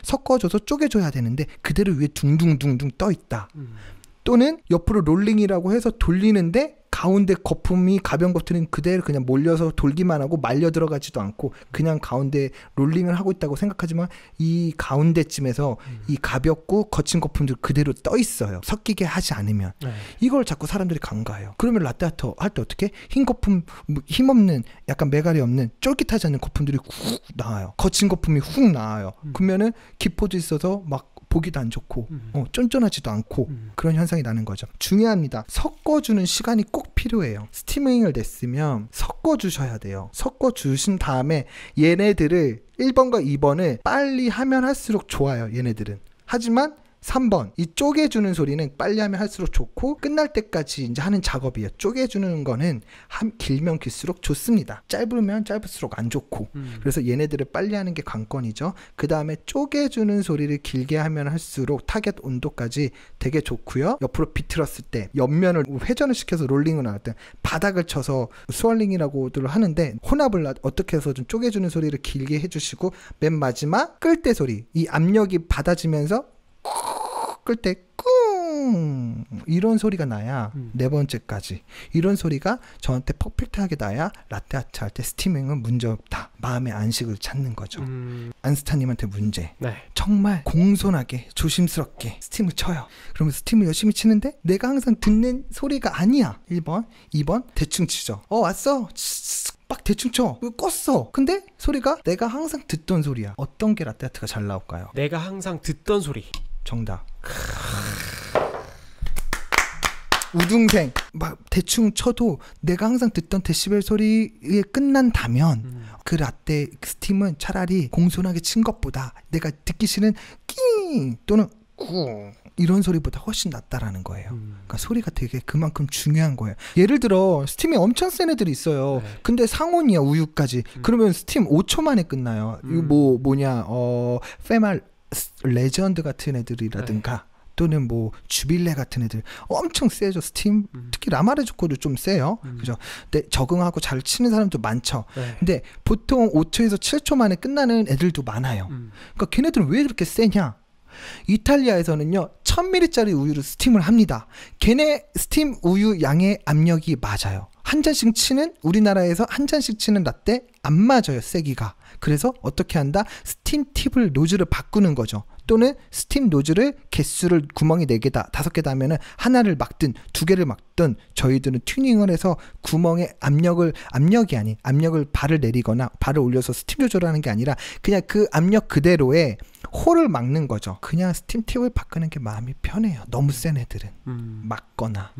섞어줘서 쪼개줘야 되는데 그대로 위에 둥둥둥둥 떠 있다. 또는 옆으로 롤링이라고 해서 돌리는데 가운데 거품이 가벼운 것들은 그대로 그냥 몰려서 돌기만 하고 말려 들어가지도 않고 그냥 가운데 롤링을 하고 있다고 생각하지만 이 가운데쯤에서 이 가볍고 거친 거품들 그대로 떠 있어요. 섞이게 하지 않으면. 이걸 자꾸 사람들이 간과해요. 그러면 라떼아트 할 때 어떻게? 흰 거품, 힘없는 약간 매갈이 없는 쫄깃하지 않는 거품들이 훅 나와요. 거친 거품이 훅 나와요. 그러면은 기포도 있어서 막 보기도 안 좋고 쫀쫀하지도 않고 그런 현상이 나는 거죠. 중요합니다. 섞어주는 시간이 꼭 필요해요. 스티밍을 냈으면 섞어주셔야 돼요. 섞어주신 다음에 얘네들을 1번과 2번을 빨리 하면 할수록 좋아요. 얘네들은. 하지만 3번 이 쪼개주는 소리는 빨리 하면 할수록 좋고 끝날 때까지 이제 하는 작업이에요. 쪼개주는 거는 길면 길수록 좋습니다. 짧으면 짧을수록 안 좋고 그래서 얘네들을 빨리 하는 게 관건이죠. 그 다음에 쪼개주는 소리를 길게 하면 할수록 타겟 온도까지 되게 좋고요. 옆으로 비틀었을 때 옆면을 회전을 시켜서 롤링을 할 때 바닥을 쳐서 스월링이라고들 하는데 혼합을 어떻게 해서 좀 쪼개주는 소리를 길게 해주시고 맨 마지막 끌 때 소리 이 압력이 받아지면서 끌 때 꿍 이런 소리가 나야 네 번째까지 이런 소리가 저한테 퍼펙트하게 나야 라떼아트 할 때 스티밍은 문제없다. 마음의 안식을 찾는 거죠. 안스타님한테 문제. 네. 정말 공손하게 조심스럽게 스팀을 쳐요. 그러면 스팀을 열심히 치는데 내가 항상 듣는 소리가 아니야. 1번 2번 대충 치죠. 왔어 막 대충 쳐 껐어. 근데 소리가 내가 항상 듣던 소리야. 어떤 게 라떼아트가 잘 나올까요? 내가 항상 듣던 소리. 정답. 우등생 막 대충 쳐도 내가 항상 듣던 데시벨 소리에 끝난다면 그 라떼 스팀은 차라리 공손하게 친 것보다 내가 듣기 싫은 낑 또는 꿍 이런 소리보다 훨씬 낫다라는 거예요. 그러니까 소리가 되게 그만큼 중요한 거예요. 예를 들어 스팀이 엄청 센 애들이 있어요. 근데 상온이야 우유까지. 그러면 스팀 5초 만에 끝나요. 이거 페말 레전드 같은 애들이라든가 또는 뭐 주빌레 같은 애들 엄청 세죠. 스팀 특히 라마레조코도 좀 세요. 그죠? 근데 적응하고 잘 치는 사람도 많죠. 근데 보통 5초에서 7초 만에 끝나는 애들도 많아요. 그러니까 걔네들은 왜 그렇게 세냐? 이탈리아에서는요 1000ml짜리 우유를 스팀을 합니다. 걔네 스팀 우유 양의 압력이 맞아요. 한 잔씩 치는 우리나라에서 한 잔씩 치는 라떼 안 맞아요. 세기가. 그래서 어떻게 한다? 스팀 팁을 노즐을 바꾸는 거죠. 또는 스팀 노즐을 개수를 구멍이 4개다 5개다 하면은 하나를 막든 2개를 막든 저희들은 튜닝을 해서 구멍에 압력이 아닌 압력을 발을 내리거나 발을 올려서 스팀 조절하는 게 아니라 그냥 그 압력 그대로에 홀을 막는 거죠. 그냥 스팀 팁을 바꾸는 게 마음이 편해요. 너무 센 애들은 막거나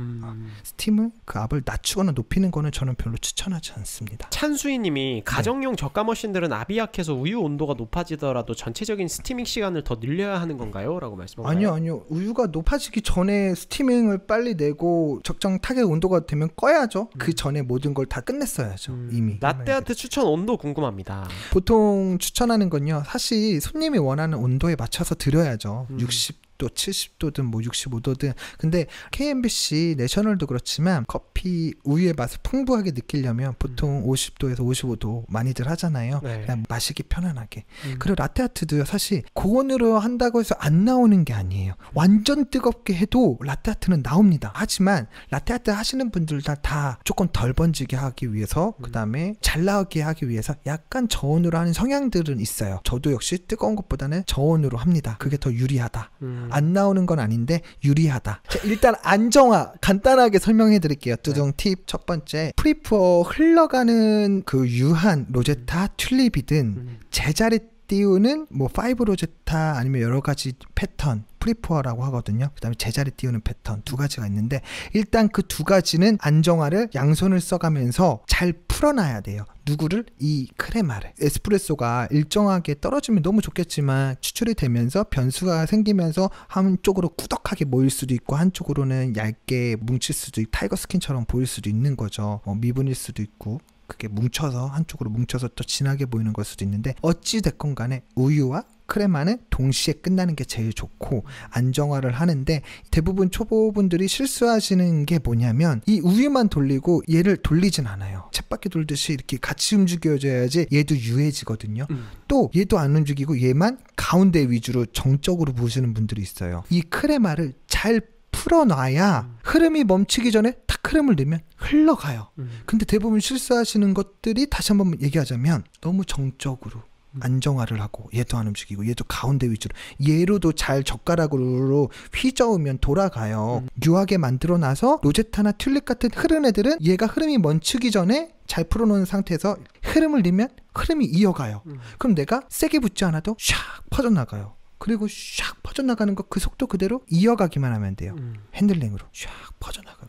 스팀을 그 압을 낮추거나 높이는 거는 저는 별로 추천하지 않습니다. 찬수이님이 가정용 저가 머신들은 압이 약해서 우유 온도가 높아지더라도 전체적인 스티밍 시간을 더 늘려야 하는 건가요? 라고 말씀하셨나요? 아니요. 우유가 높아지기 전에 스티밍을 빨리 내고 적정 타겟 온도가 되면 꺼야죠. 그 전에 모든 걸 다 끝냈어야죠. 이미. 라떼아트 추천 온도 궁금합니다. 보통 추천하는 건요. 사실 손님이 원하는 온도에 맞춰서 드려야죠. 60도 70도든 뭐 65도든. 근데 KMBC 내셔널도 그렇지만 커피 우유의 맛을 풍부하게 느끼려면 보통 50도에서 55도 많이들 하잖아요. 그냥 마시기 편안하게. 그리고 라떼아트도요. 사실 고온으로 한다고 해서 안 나오는 게 아니에요. 완전 뜨겁게 해도 라떼아트는 나옵니다. 하지만 라떼아트 하시는 분들 다 조금 덜 번지게 하기 위해서 그 다음에 잘 나오게 하기 위해서 약간 저온으로 하는 성향들은 있어요. 저도 역시 뜨거운 것보다는 저온으로 합니다. 그게 더 유리하다. 안 나오는 건 아닌데 유리하다. 자, 일단 안정화 간단하게 설명해 드릴게요. 뚜둥 팁 첫 번째, 프리푸어 흘러가는 그 유한 로제타 튤립이든 제자리 띄우는 뭐 파이브 로제타 아니면 여러 가지 패턴 프리푸어라고 하거든요. 그 다음에 제자리 띄우는 패턴 두 가지가 있는데 일단 그 두 가지는 안정화를 양손을 써가면서 잘 풀어놔야 돼요. 누구를? 이 크레마를. 에스프레소가 일정하게 떨어지면 너무 좋겠지만 추출이 되면서 변수가 생기면서 한쪽으로 꾸덕하게 모일 수도 있고 한쪽으로는 얇게 뭉칠 수도 있고 타이거 스킨처럼 보일 수도 있는 거죠. 미분일 수도 있고 그게 뭉쳐서 한쪽으로 뭉쳐서 또 진하게 보이는 걸 수도 있는데 어찌 됐건 간에 우유와 크레마는 동시에 끝나는 게 제일 좋고 안정화를 하는데 대부분 초보분들이 실수하시는 게 뭐냐면 이 우유만 돌리고 얘를 돌리진 않아요. 쳇바퀴 돌듯이 이렇게 같이 움직여줘야지 얘도 유해지거든요. 또 얘도 안 움직이고 얘만 가운데 위주로 정적으로 보시는 분들이 있어요. 이 크레마를 잘 풀어놔야 흐름이 멈추기 전에 탁 흐름을 넣으면 흘러가요. 근데 대부분 실수하시는 것들이 다시 한번 얘기하자면 너무 정적으로 안정화를 하고 얘도 안 움직이고 얘도 가운데 위주로 얘로도 잘 젓가락으로 휘저으면 돌아가요. 유하게 만들어놔서 로제타나 튤립 같은 흐른 애들은 얘가 흐름이 멈추기 전에 잘 풀어놓은 상태에서 흐름을 넣으면 흐름이 이어가요. 그럼 내가 세게 붙지 않아도 샥 퍼져나가요. 그리고 샥 퍼져나가는 거 그 속도 그대로 이어가기만 하면 돼요. 핸들링으로 샥 퍼져나가면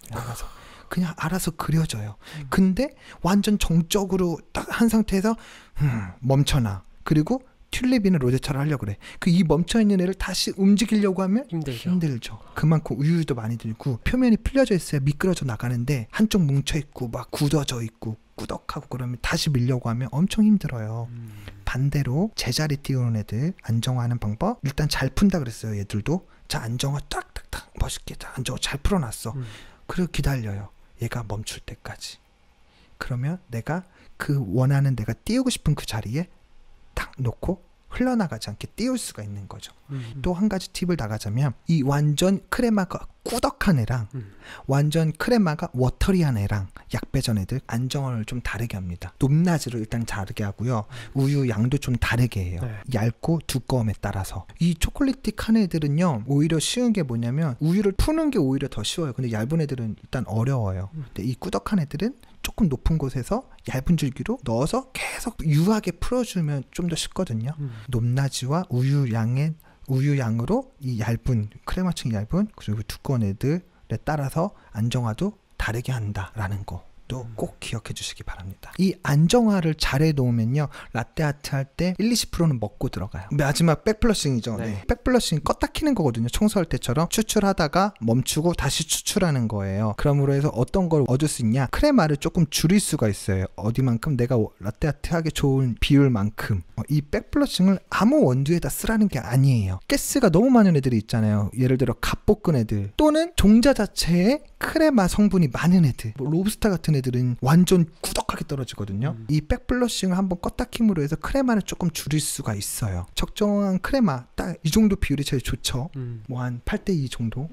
그냥 알아서 그려져요. 근데 완전 정적으로 딱 한 상태에서 멈춰놔. 그리고 튤립이나 로제타를 하려고 그래. 그 이 멈춰있는 애를 다시 움직이려고 하면 힘들죠. 그만큼 우유도 많이 들고 표면이 풀려져 있어야 미끄러져 나가는데 한쪽 뭉쳐있고 막 굳어져 있고 꾸덕하고 그러면 다시 밀려고 하면 엄청 힘들어요. 반대로 제자리 띄우는 애들 안정화하는 방법 일단 잘 푼다 그랬어요. 얘들도 자 안정화 딱딱딱 멋있게 안정화 잘 풀어놨어. 그리고 기다려요. 얘가 멈출 때까지. 그러면 내가 그 원하는 내가 띄우고 싶은 그 자리에 딱 놓고 흘러나가지 않게 띄울 수가 있는 거죠. 또 한 가지 팁을 나가자면 이 완전 크레마가 꾸덕한 애랑 완전 크레마가 워터리한 애랑 약배전 애들 안정화를 좀 다르게 합니다. 높낮이를 일단 다르게 하고요. 우유 양도 좀 다르게 해요. 얇고 두꺼움에 따라서. 이 초콜릿틱한 애들은요 오히려 쉬운 게 뭐냐면 우유를 푸는 게 오히려 더 쉬워요. 근데 얇은 애들은 일단 어려워요. 근데 이 꾸덕한 애들은 조금 높은 곳에서 얇은 줄기로 넣어서 계속 유하게 풀어주면 좀 더 쉽거든요. 높낮이와 우유 양으로 이 얇은 크레마층 얇은 그리고 두꺼운 애들에 따라서 안정화도 다르게 한다라는 거. 꼭 기억해 주시기 바랍니다. 이 안정화를 잘 해놓으면요 라떼아트 할 때 1-20%는 먹고 들어가요. 마지막 백플러싱이죠. 네. 백플러싱 껐다 키는 거거든요. 청소할 때처럼 추출하다가 멈추고 다시 추출하는 거예요. 그러므로 해서 어떤 걸 얻을 수 있냐, 크레마를 조금 줄일 수가 있어요. 어디만큼 내가 라떼아트 하기 좋은 비율만큼. 이 백플러싱을 아무 원두에다 쓰라는 게 아니에요. 가스가 너무 많은 애들이 있잖아요. 예를 들어 갓볶은 애들 또는 종자 자체에 크레마 성분이 많은 애들, 뭐 로브스타 같은 애들은 완전 꾸덕하게 떨어지거든요. 이 백플러싱을 한번 껐다 킴으로 해서 크레마를 조금 줄일 수가 있어요. 적정한 크레마 딱 이 정도 비율이 제일 좋죠. 뭐 한 8:2 정도.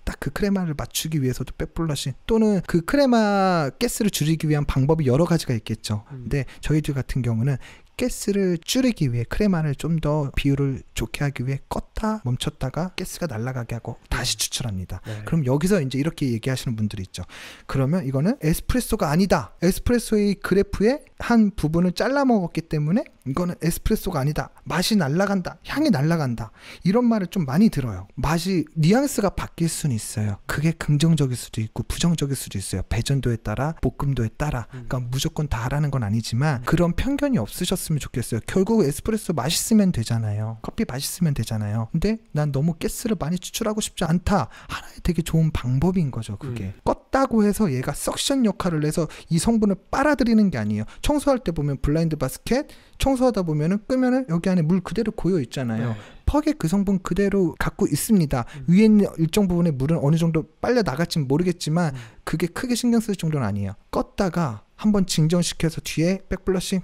딱 그 크레마를 맞추기 위해서도 백플러싱 또는 그 크레마 가스를 줄이기 위한 방법이 여러 가지가 있겠죠. 근데 저희들 같은 경우는 가스를 줄이기 위해 크레마를 좀 더 비율을 좋게 하기 위해 껐다 멈췄다가 가스가 날아가게 하고 다시 추출합니다. 그럼 여기서 이제 이렇게 얘기하시는 분들이 있죠. 그러면 이거는 에스프레소가 아니다. 에스프레소의 그래프의 한 부분을 잘라 먹었기 때문에 이거는 에스프레소가 아니다. 맛이 날아간다. 향이 날아간다. 이런 말을 좀 많이 들어요. 맛이 뉘앙스가 바뀔 수는 있어요. 그게 긍정적일 수도 있고 부정적일 수도 있어요. 배전도에 따라 볶음도에 따라. 그러니까 무조건 다 하라는 건 아니지만 그런 편견이 없으셨으면 좋겠어요. 결국 에스프레소 맛있으면 되잖아요. 커피 맛있으면 되잖아요. 근데 난 너무 가스를 많이 추출하고 싶지 않다. 하나의 되게 좋은 방법인 거죠. 그게 껐다고 해서 얘가 석션 역할을 해서 이 성분을 빨아들이는 게 아니에요. 청소할 때 보면 블라인드 바스켓 청소하다 보면은 끄면은 여기 안에 물 그대로 고여 있잖아요. 퍽에 그 성분 그대로 갖고 있습니다. 위에 있는 일정 부분의 물은 어느 정도 빨려 나갈지는 모르겠지만 그게 크게 신경 쓸 정도는 아니에요. 껐다가 한번 진정시켜서 뒤에 백플러싱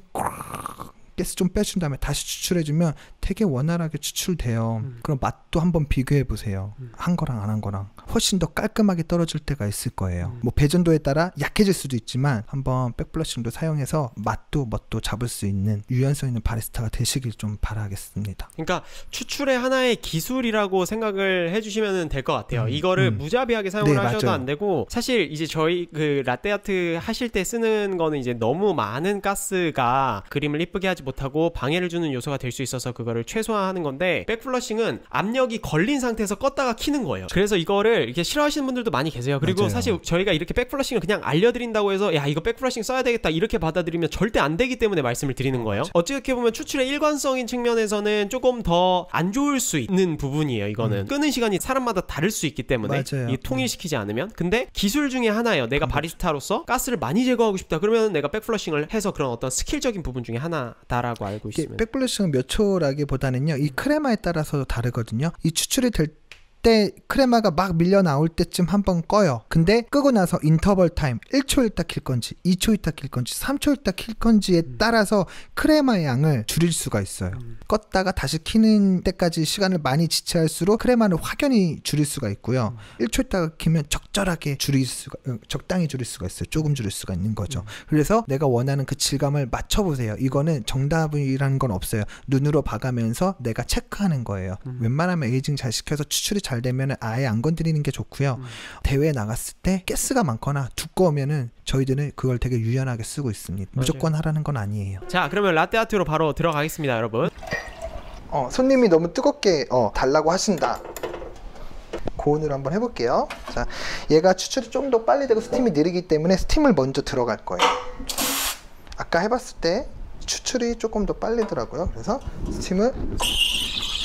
가스 좀 빼준 다음에 다시 추출해주면 되게 원활하게 추출돼요. 그럼 맛도 한번 비교해보세요. 한 거랑 안 한 거랑 훨씬 더 깔끔하게 떨어질 때가 있을 거예요. 뭐 배전도에 따라 약해질 수도 있지만 한번 백플러싱도 사용해서 맛도 멋도 잡을 수 있는 유연성 있는 바리스타가 되시길 좀 바라겠습니다. 그러니까 추출의 하나의 기술이라고 생각을 해주시면 될 것 같아요. 이거를 무자비하게 사용을 하셔도 맞아요. 안 되고 사실 이제 저희 그 라떼아트 하실 때 쓰는 거는 이제 너무 많은 가스가 그림을 이쁘게 하지 못하고 방해를 주는 요소가 될 수 있어서 그거를 최소화하는 건데, 백플러싱은 압력이 걸린 상태에서 껐다가 키는 거예요. 그래서 이거를 이렇게 싫어하시는 분들도 많이 계세요. 그리고 맞아요. 사실 저희가 이렇게 백플러싱을 그냥 알려드린다고 해서 야 이거 백플러싱 써야 되겠다 이렇게 받아들이면 절대 안 되기 때문에 말씀을 드리는 거예요. 어떻게 보면 추출의 일관성인 측면에서는 조금 더 안 좋을 수 있는 부분이에요. 이거는 끄는 시간이 사람마다 다를 수 있기 때문에 맞아요. 이 통일시키지 않으면. 근데 기술 중에 하나예요. 내가 바리스타로서 가스를 많이 제거하고 싶다 그러면 내가 백플러싱을 해서 그런 어떤 스킬적인 부분 중에 하나다라고 알고 있으면. 백플러싱은 몇 초라기보다는요, 이 크레마에 따라서 다르거든요. 이 추출이 될 때 크레마가 막 밀려 나올 때쯤 한번 꺼요. 근데 끄고 나서 인터벌 타임 1초 있다 킬 건지 2초 있다 킬 건지 3초 있다 킬 건지에 따라서 크레마 양을 줄일 수가 있어요. 껐다가 다시 키는 때까지 시간을 많이 지체할수록 크레마는 확연히 줄일 수가 있고요. 1초 있다가 키면 적절하게 적당히 줄일 수가 있어요. 조금 줄일 수가 있는 거죠. 그래서 내가 원하는 그 질감을 맞춰보세요. 이거는 정답이라는 건 없어요. 눈으로 봐가면서 내가 체크하는 거예요. 웬만하면 에이징 잘 시켜서 추출이 잘 되면 아예 안 건드리는 게 좋고요. 대회에 나갔을 때 가스가 많거나 두꺼우면은 저희들은 그걸 되게 유연하게 쓰고 있습니다. 무조건 하라는 건 아니에요. 자, 그러면 라떼아트로 바로 들어가겠습니다, 여러분. 손님이 너무 뜨겁게 달라고 하신다. 고온으로 한번 해볼게요. 자, 얘가 추출이 좀 더 빨리 되고 스팀이 느리기 때문에 스팀을 먼저 들어갈 거예요. 아까 해봤을 때 추출이 조금 더 빨리더라고요. 그래서 스팀을,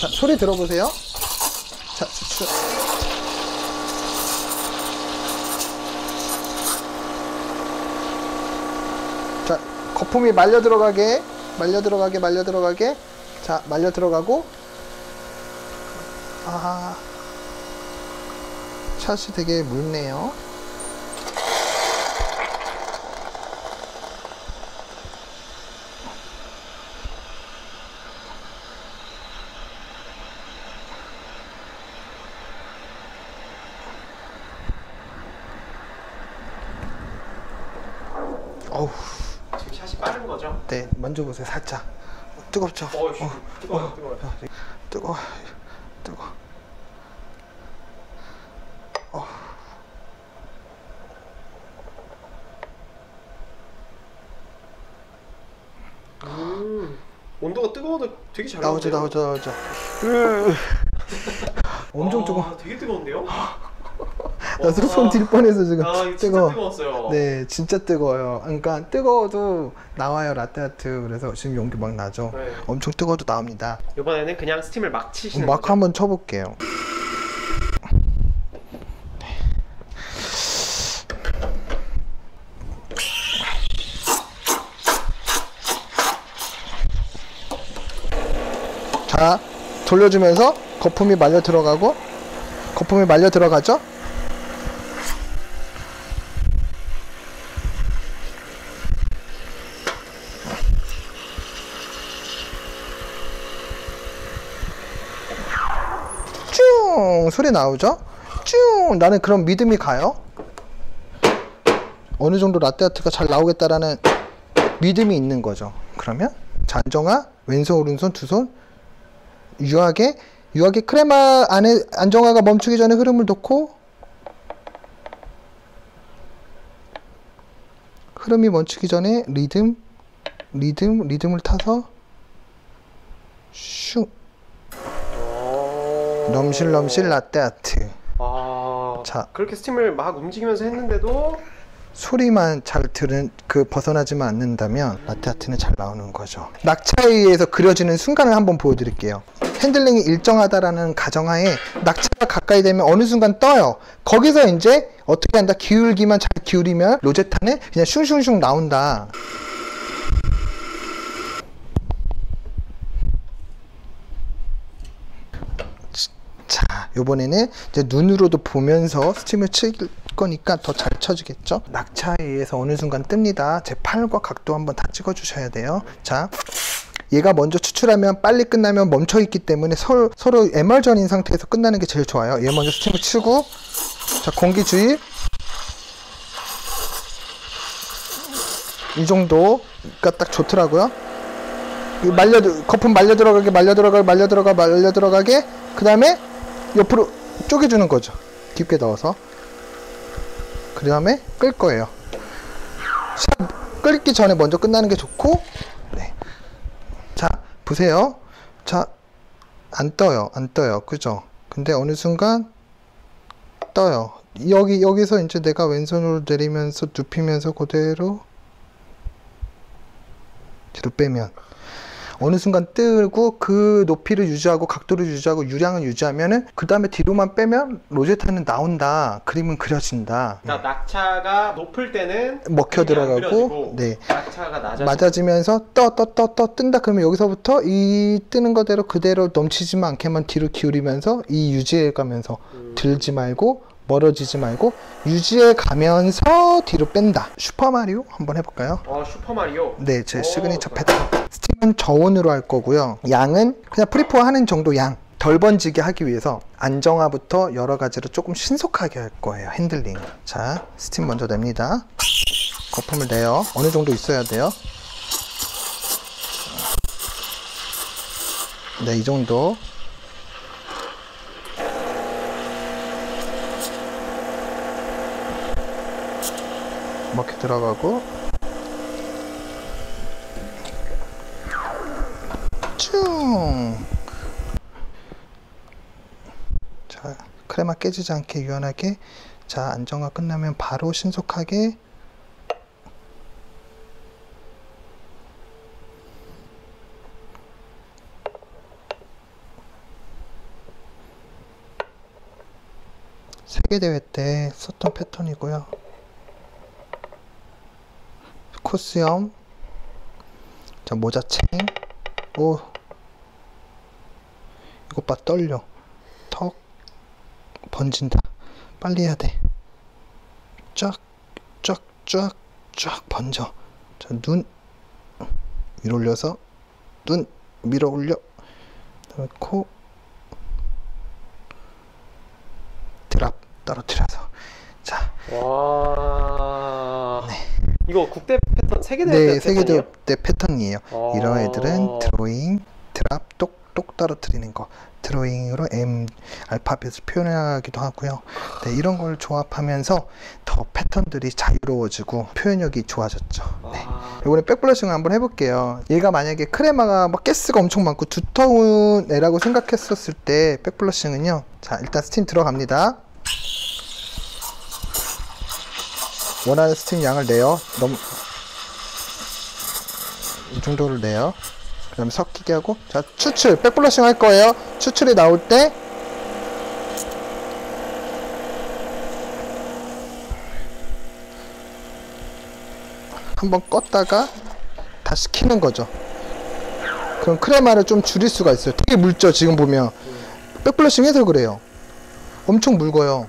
자, 소리 들어보세요. 자, 추출. 자, 거품이 말려 들어가게. 자, 말려 들어가고. 아, 샷이 되게 묽네요. 어우. 지금 샷이 빠른 거죠? 네, 만져보세요. 살짝. 뜨겁죠? 뜨거워요. 뜨거워. 온도가 뜨거워도 되게 잘 나오죠. 엄청 뜨거워. 되게 뜨거운데요? 나도 손 딜 뻔해서 지금. 이거 진짜 뜨거웠어요. 네, 진짜 뜨거워요. 그러니까 뜨거워도 나와요, 라떼아트. 그래서 지금 연기 막 나죠. 네. 엄청 뜨거워도 나옵니다. 이번에는 그냥 스팀을 막 치시는 막 거죠? 한번 쳐볼게요. 자, 돌려주면서 거품이 말려 들어가죠? 쭉 소리 나오죠? 쭉 나는 그런 믿음이 가요. 어느 정도 라떼아트가 잘 나오겠다라는 믿음이 있는 거죠. 그러면 자, 안정화 왼손 오른손 두 손 유하게 크레마 안에 안정화가 멈추기 전에 흐름을 놓고, 흐름이 멈추기 전에 리듬을 타서 슉 넘실넘실 라떼아트. 자, 그렇게 스팀을 막 움직이면서 했는데도 소리만 잘 벗어나지만 않는다면 라떼아트는 잘 나오는 거죠. 낙차에 의해서 그려지는 순간을 한번 보여드릴게요. 핸들링이 일정하다라는 가정하에 낙차가 가까이 되면 어느 순간 떠요. 거기서 이제 어떻게 한다? 기울기만 잘 기울이면 로제타는 그냥 슝슝슝 나온다. 자, 요번에는 이제 눈으로도 보면서 스팀을 칠 거니까 더 잘 쳐지겠죠? 낙차에 의해서 어느 순간 뜹니다. 제 팔과 각도 한번 다 찍어 주셔야 돼요. 자, 얘가 먼저 추출하면 빨리 끝나면 멈춰 있기 때문에 서로 에멀전인 상태에서 끝나는 게 제일 좋아요. 얘 먼저 스팀을 치고, 자, 공기 주입 이 정도가 딱 좋더라고요. 거품 말려 들어가게 그 다음에 옆으로 쪼개주는 거죠. 깊게 넣어서. 그 다음에 끌 거예요. 끓기 전에 먼저 끝나는 게 좋고, 네. 보세요. 자, 안 떠요. 그죠? 근데 어느 순간 떠요. 여기서 이제 내가 왼손으로 내리면서 눕히면서 그대로 뒤로 빼면 어느 순간 뜨고 그 높이를 유지하고 각도를 유지하고 유량을 유지하면은 그 다음에 뒤로만 빼면 로제타는 나온다. 그림은 그려진다. 그러니까 낙차가 높을 때는 먹혀 그림이 안 들어가고 그려지고 네. 낙차가 낮아지면서 맞아지면서 뜬다. 그러면 여기서부터 이 뜨는 거대로 그대로 넘치지만 않게만 뒤로 기울이면서 이 유지해 가면서 들지 말고 멀어지지 말고 유지해 가면서 뒤로 뺀다. 슈퍼마리오 한번 해볼까요? 슈퍼마리오. 네, 제 시그니처 패턴. 스팀은 저온으로 할 거고요. 양은 그냥 프리포 하는 정도 양. 덜 번지게 하기 위해서 안정화부터 여러 가지로 조금 신속하게 할 거예요. 핸들링. 자, 스팀 먼저 냅니다. 거품을 내요. 어느 정도 있어야 돼요. 네, 이 정도. 이렇게 들어가고 쭉. 자, 크레마 깨지지 않게 유연하게. 자, 안정화 끝나면 바로 신속하게 세계대회 때 썼던 패턴이고요. 코스염. 자, 모자챙. 오, 이것 봐, 떨려. 턱 번진다. 빨리 해야 돼. 쫙 번져. 자, 눈 위로 올려서 눈 밀어 올려. 그다음에 코 드랍 떨어뜨려서. 자, 와. 네. 이거 국대 패턴 세계대회 네, 때 세계대회 패턴이에요? 때 패턴이에요. 이런 애들은 드로잉, 드랍, 똑똑 떨어뜨리는 거. 드로잉으로 M 알파벳을 표현하기도 하고요. 네, 이런 걸 조합하면서 더 패턴들이 자유로워지고 표현력이 좋아졌죠. 네. 이번에 백블러싱을 한번 해볼게요. 얘가 만약에 크레마가 막 가스가 엄청 많고 두터운 애라고 생각했었을 때 백블러싱은요. 자, 일단 스팀 들어갑니다. 원하는 스팀 양을 내요. 너무 이 정도를 내요. 그 다음에 섞이게 하고, 자, 추출, 백블러싱 할 거예요. 추출이 나올 때 한번 껐다가 다시 키는 거죠. 그럼 크레마를 좀 줄일 수가 있어요. 되게 묽죠, 지금 보면. 백블러싱 해서 그래요. 엄청 묽어요.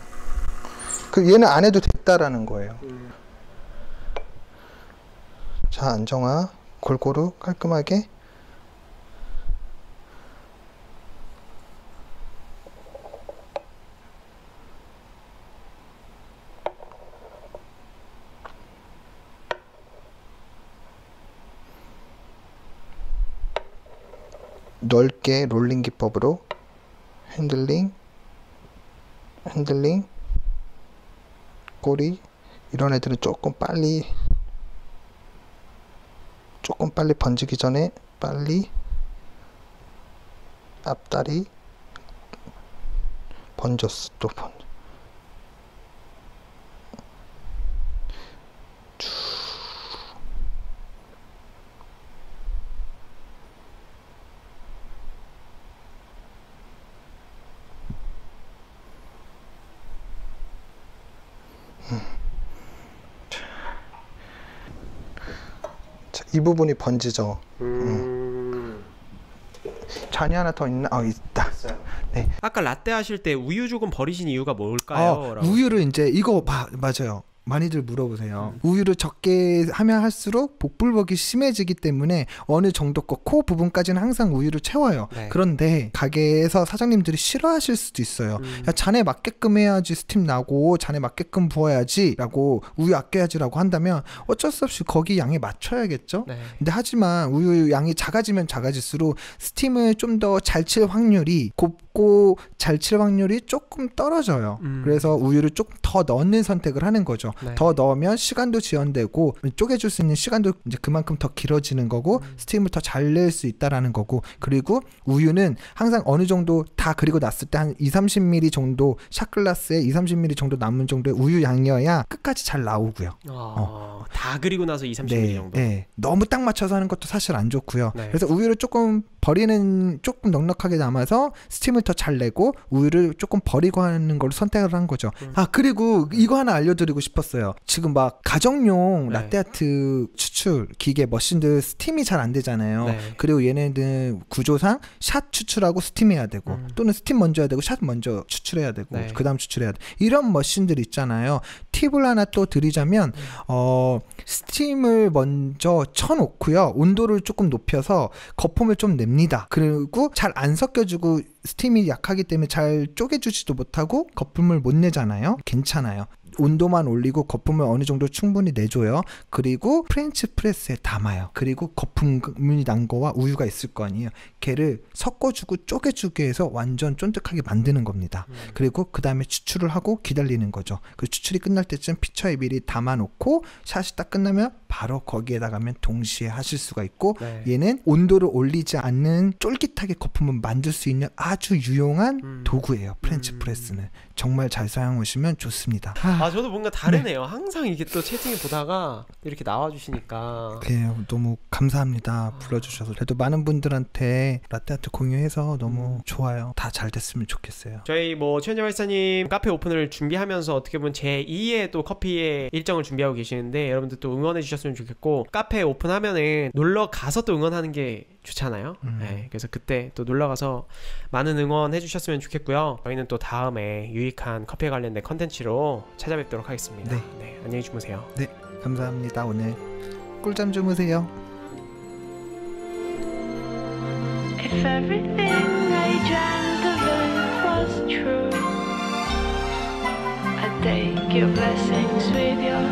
그 얘는 안 해도 됐다라는 거예요. 자, 안정화 골고루 깔끔하게. 넓게 롤링 기법으로 핸들링, 꼬리. 이런 애들은 조금 빨리 번지기 전에 빨리 앞다리 번졌어. 또 자, 이 부분이 번지죠. 잔이 하나 더 있나? 있다. 네. 아까 라떼 하실 때 우유 조금 버리신 이유가 뭘까요? 라고. 우유를 이제 이거 맞아요. 많이들 물어보세요. 우유를 적게 하면 할수록 복불복이 심해지기 때문에 어느 정도 코 부분까지는 항상 우유를 채워요. 네. 그런데 가게에서 사장님들이 싫어하실 수도 있어요. 야, 자네 맞게끔 해야지 스팀 나고 자네 맞게끔 부어야지 라고 우유 아껴야지 라고 한다면 어쩔 수 없이 거기 양에 맞춰야겠죠. 네. 근데 하지만 우유 양이 작아지면 작아질수록 스팀을 좀 더 잘 칠 확률이 붓고 잘 칠 확률이 조금 떨어져요. 그래서 우유를 조금 더 넣는 선택을 하는 거죠. 네. 더 넣으면 시간도 지연되고 쪼개줄 수 있는 시간도 이제 그만큼 더 길어지는 거고 스팀을 더 잘 낼 수 있다라는 거고, 그리고 우유는 항상 어느 정도 다 그리고 났을 때 한 2-30ml 정도 샷글라스에 2-30ml 정도 남은 정도의 우유 양이어야 끝까지 잘 나오고요. 다 그리고 나서 2-30ml 네, 정도. 네. 너무 딱 맞춰서 하는 것도 사실 안 좋고요. 네. 그래서 우유를 조금 버리는, 조금 넉넉하게 남아서 스팀을 더 잘 내고 우유를 조금 버리고 하는 걸 선택을 한 거죠. 그리고 이거 하나 알려드리고 싶었어요. 지금 막 가정용 네. 라떼아트 추출 기계 머신들 스팀이 잘 안 되잖아요. 네. 그리고 얘네들 구조상 샷 추출하고 스팀해야 되고 또는 스팀 먼저 해야 되고 샷 먼저 추출해야 되고 네. 그 다음 추출해야 돼. 이런 머신들 있잖아요. 팁을 하나 또 드리자면 스팀을 먼저 쳐놓고요. 온도를 조금 높여서 거품을 좀 냅니다. 그리고 잘 안 섞여주고 스팀이 약하기 때문에 잘 쪼개주지도 못하고 거품을 못 내잖아요. 괜찮아요. 온도만 올리고 거품을 어느 정도 충분히 내줘요. 그리고 프렌치 프레스에 담아요. 그리고 거품이 난 거와 우유가 있을 거 아니에요. 걔를 섞어주고 쪼개주기 위해서 완전 쫀득하게 만드는 겁니다. 그리고 그 다음에 추출을 하고 기다리는 거죠. 그 추출이 끝날 때쯤 피처에 미리 담아놓고 샷이 딱 끝나면 바로 거기에다가면 동시에 하실 수가 있고, 네. 얘는 온도를 올리지 않는 쫄깃하게 거품을 만들 수 있는 아주 유용한 도구예요. 프렌치 프레스는 정말 잘 사용하시면 좋습니다. 저도 뭔가 다르네요. 항상 이게 또 채팅을 보다가 이렇게 나와주시니까. 네, 너무 감사합니다. 불러주셔서. 그래도 많은 분들한테 라떼아트 공유해서 너무 좋아요. 다 잘 됐으면 좋겠어요. 저희 뭐 최현재 발사님 카페 오픈을 준비하면서 어떻게 보면 제2의 또 커피의 일정을 준비하고 계시는데, 여러분들 또 응원해 주셨으면 좋겠고, 카페 오픈하면은 놀러 가서 또 응원하는 게 좋잖아요. 네, 그래서 그때 또 놀러 가서 많은 응원해 주셨으면 좋겠고요. 저희는 또 다음에 유익한 커피에 관련된 컨텐츠로 찾아뵙도록 하겠습니다. 네. 네, 안녕히 주무세요. 네, 감사합니다. 오늘 꿀잠 주무세요. If everything I dreamt of it was true, I'd take your blessings with your